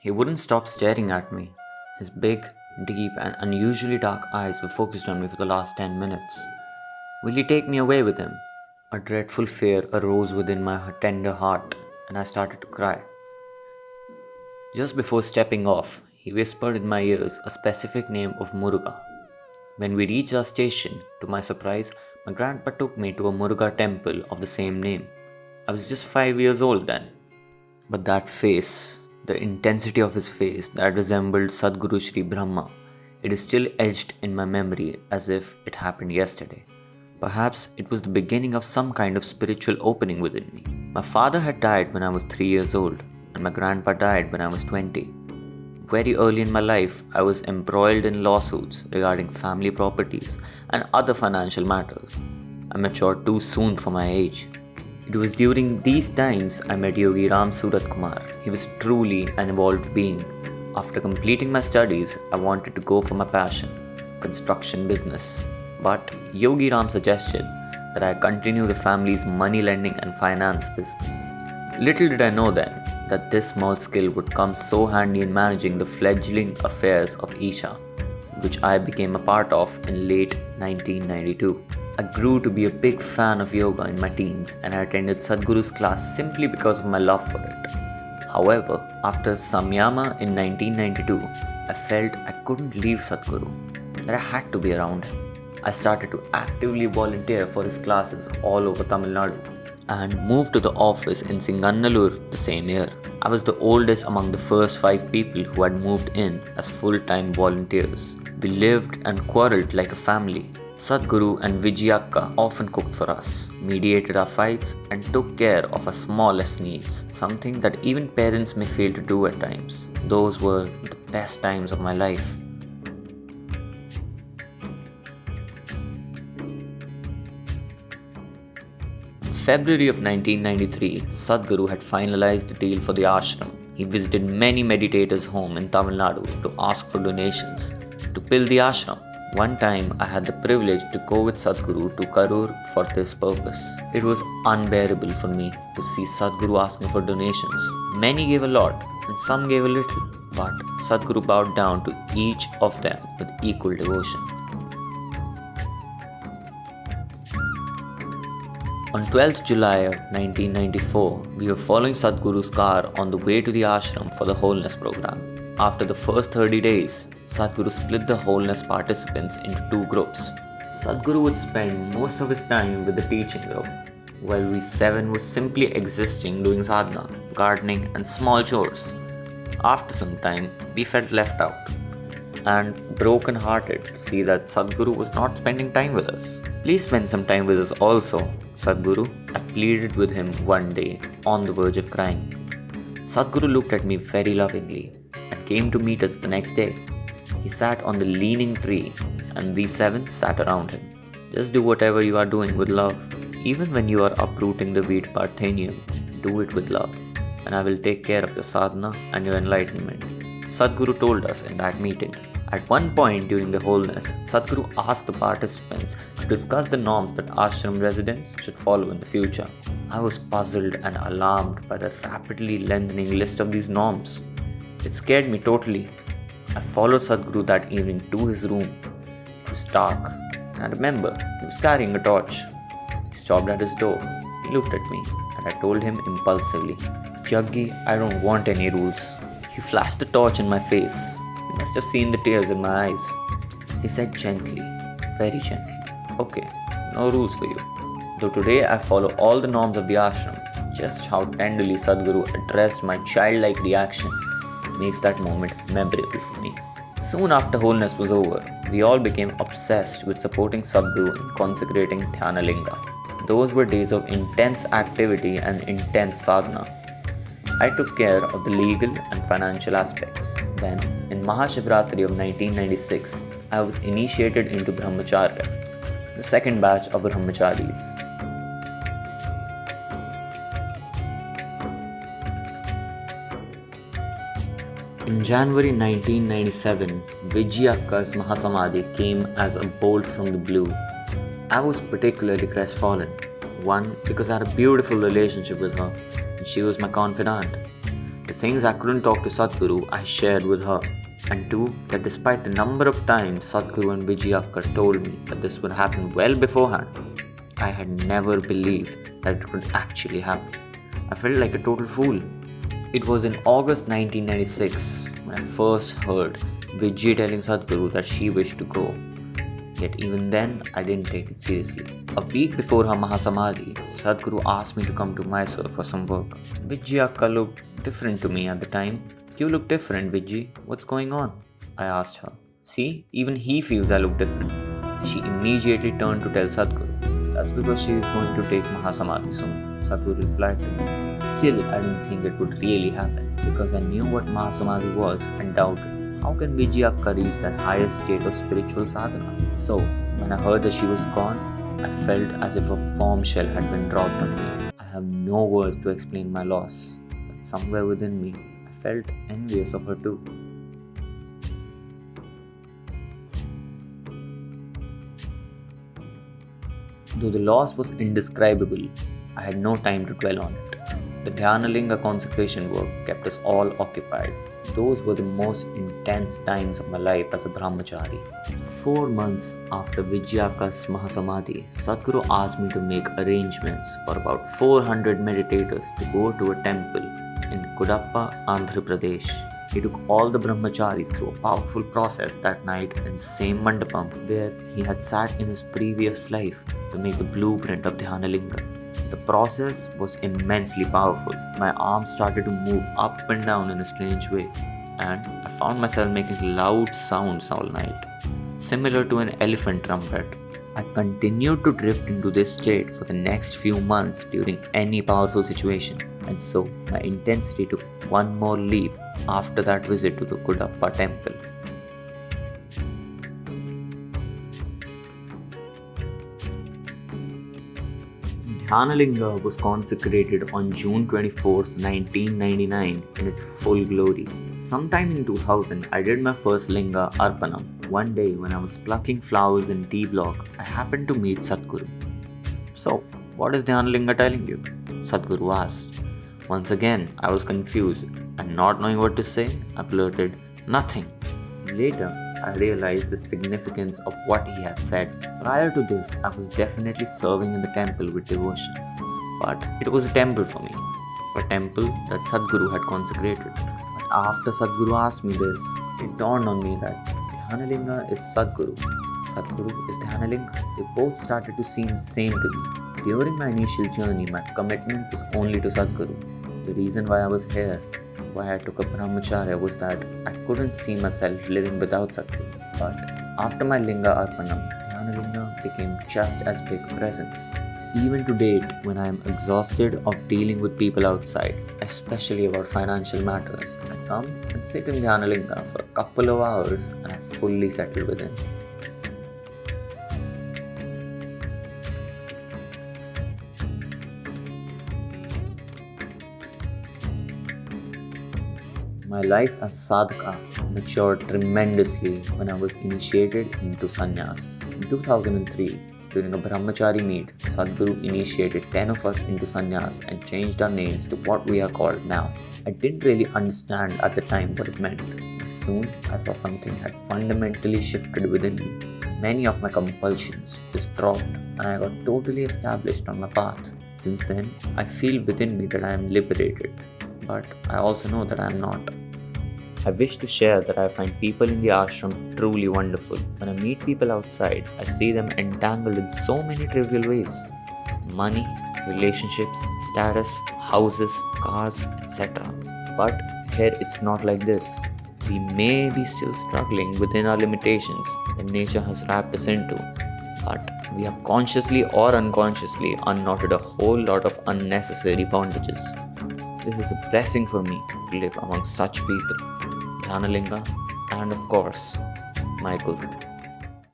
He wouldn't stop staring at me. His big, deep, and unusually dark eyes were focused on me for the last 10 minutes. Will he take me away with him? A dreadful fear arose within my tender heart, and I started to cry. Just before stepping off, he whispered in my ears a specific name of Muruga. When we reached our station, to my surprise, my grandpa took me to a Muruga temple of the same name. I was just 5 years old then. But that face, the intensity of his face that resembled Sadguru Sri Brahma, it is still etched in my memory as if it happened yesterday. Perhaps it was the beginning of some kind of spiritual opening within me. My father had died when I was 3 years old, and my grandpa died when I was 20. Very early in my life, I was embroiled in lawsuits regarding family properties and other financial matters. I matured too soon for my age. It was during these times I met Yogi Ram Surat Kumar. He was truly an evolved being. After completing my studies, I wanted to go for my passion, construction business. But Yogi Ram suggested that I continue the family's money lending and finance business. Little did I know then that this small skill would come so handy in managing the fledgling affairs of Isha, which I became a part of in late 1992. I grew to be a big fan of yoga in my teens, and I attended Sadhguru's class simply because of my love for it. However, after Samyama in 1992, I felt I couldn't leave Sadhguru, that I had to be around him. I started to actively volunteer for his classes all over Tamil Nadu and moved to the office in Singannallur the same year. I was the oldest among the first 5 people who had moved in as full-time volunteers. We lived and quarreled like a family. Sadhguru and Vijayakka often cooked for us, mediated our fights, and took care of our smallest needs, something that even parents may fail to do at times. Those were the best times of my life. In February of 1993, Sadhguru had finalized the deal for the ashram. He visited many meditators' homes in Tamil Nadu to ask for donations to build the ashram. One time, I had the privilege to go with Sadhguru to Karur for this purpose. It was unbearable for me to see Sadhguru asking for donations. Many gave a lot and some gave a little, but Sadhguru bowed down to each of them with equal devotion. On 12th July of 1994, we were following Sadhguru's car on the way to the ashram for the wholeness program. After the first 30 days, Sadhguru split the wholeness participants into 2 groups. Sadhguru would spend most of his time with the teaching group, while we 7 were simply existing doing sadhana, gardening and small chores. After some time, we felt left out and broken-hearted to see that Sadhguru was not spending time with us. Please spend some time with us also, Sadhguru, I pleaded with him one day, on the verge of crying. Sadhguru looked at me very lovingly and came to meet us the next day. He sat on the leaning tree and we 7 sat around him. Just do whatever you are doing with love. Even when you are uprooting the weed Parthenium, do it with love, and I will take care of your sadhana and your enlightenment, Sadhguru told us in that meeting. At one point during the wholeness, Sadhguru asked the participants to discuss the norms that ashram residents should follow in the future. I was puzzled and alarmed by the rapidly lengthening list of these norms. It scared me totally. I followed Sadhguru that evening to his room. It was dark, and I remember he was carrying a torch. He stopped at his door. He looked at me, and I told him impulsively, "Jaggi, I don't want any rules." He flashed the torch in my face. You must have seen the tears in my eyes. He said gently, very gently, "Okay, no rules for you." Though today I follow all the norms of the ashram, just how tenderly Sadhguru addressed my childlike reaction makes that moment memorable for me. Soon after wholeness was over, we all became obsessed with supporting Sadhguru in consecrating Dhyanalinga. Those were days of intense activity and intense sadhana. I took care of the legal and financial aspects. Then, in Mahashivratri of 1996, I was initiated into Brahmacharya, the second batch of Brahmacharis. In January 1997, Vijayakka's Mahasamadhi came as a bolt from the blue. I was particularly crestfallen. One, because I had a beautiful relationship with her, and she was my confidant. The things I couldn't talk to Sadguru, I shared with her. And two, that despite the number of times Sadguru and Vijayakka told me that this would happen well beforehand, I had never believed that it would actually happen. I felt like a total fool. It was in August 1996 when I first heard Vijay telling Sadguru that she wished to go. Yet even then, I didn't take it seriously. A week before her Mahasamadhi, Sadguru asked me to come to Mysore for some work. Vijayakka looked different to me at the time. You look different, Vijay. What's going on? I asked her. See, even he feels I look different. She immediately turned to tell Sadguru. That's because she is going to take Mahasamadhi soon. Sadguru replied to me. Still, I didn't think it would really happen because I knew what Mahasamadhi was and doubted. How can Vijayakka reach that highest state of spiritual sadhana? So, when I heard that she was gone, I felt as if a bombshell had been dropped on me. I have no words to explain my loss, but somewhere within me, I felt envious of her too. Though the loss was indescribable, I had no time to dwell on it. The Dhyanalinga consecration work kept us all occupied. Those were the most intense times of my life as a Brahmachari. 4 months after Vijayakka's Mahasamadhi, Sadguru asked me to make arrangements for about 400 meditators to go to a temple in Kudappa, Andhra Pradesh. He took all the Brahmacharis through a powerful process that night in the same mandapam where he had sat in his previous life to make the blueprint of Dhyanalinga. The process was immensely powerful. My arms started to move up and down in a strange way, and I found myself making loud sounds all night, similar to an elephant trumpet. I continued to drift into this state for the next few months during any powerful situation, and so my intensity took one more leap after that visit to the Kudappa temple. Dhyanalinga was consecrated on June 24, 1999 in its full glory. Sometime in 2000, I did my first Linga Arpanam. One day when I was plucking flowers in T block, I happened to meet Sadguru. So, what is Dhyanalinga telling you? Sadguru asked. Once again, I was confused and not knowing what to say, I blurted, nothing. Later, I realized the significance of what he had said. Prior to this, I was definitely serving in the temple with devotion. But it was a temple for me, a temple that Sadguru had consecrated. But after Sadguru asked me this, it dawned on me that Dhyanalinga is Sadguru. Sadguru is Dhyanalinga. They both started to seem the same to me. During my initial journey, my commitment was only to Sadguru. The reason why I was here, why I took a brahmacharya, was that I couldn't see myself living without Sadguru. But after my Linga Arpanam, Dhyanalinga became just as big a presence. Even to date, when I am exhausted of dealing with people outside, especially about financial matters, I come and sit in Dhyanalinga for a couple of hours and I fully settle within. My life as a sadhaka matured tremendously when I was initiated into Sanyas. In 2003, during a brahmachari meet, Sadguru initiated 10 of us into Sanyas and changed our names to what we are called now. I didn't really understand at the time what it meant, but soon I saw something had fundamentally shifted within me. Many of my compulsions just dropped and I got totally established on my path. Since then, I feel within me that I am liberated, but I also know that I am not. I wish to share that I find people in the ashram truly wonderful. When I meet people outside, I see them entangled in so many trivial ways. Money, relationships, status, houses, cars, etc. But here it's not like this. We may be still struggling within our limitations that nature has wrapped us into, but we have consciously or unconsciously unknotted a whole lot of unnecessary bondages. This is a blessing for me to live among such people. Dhyanalinga, and of course, my Guru.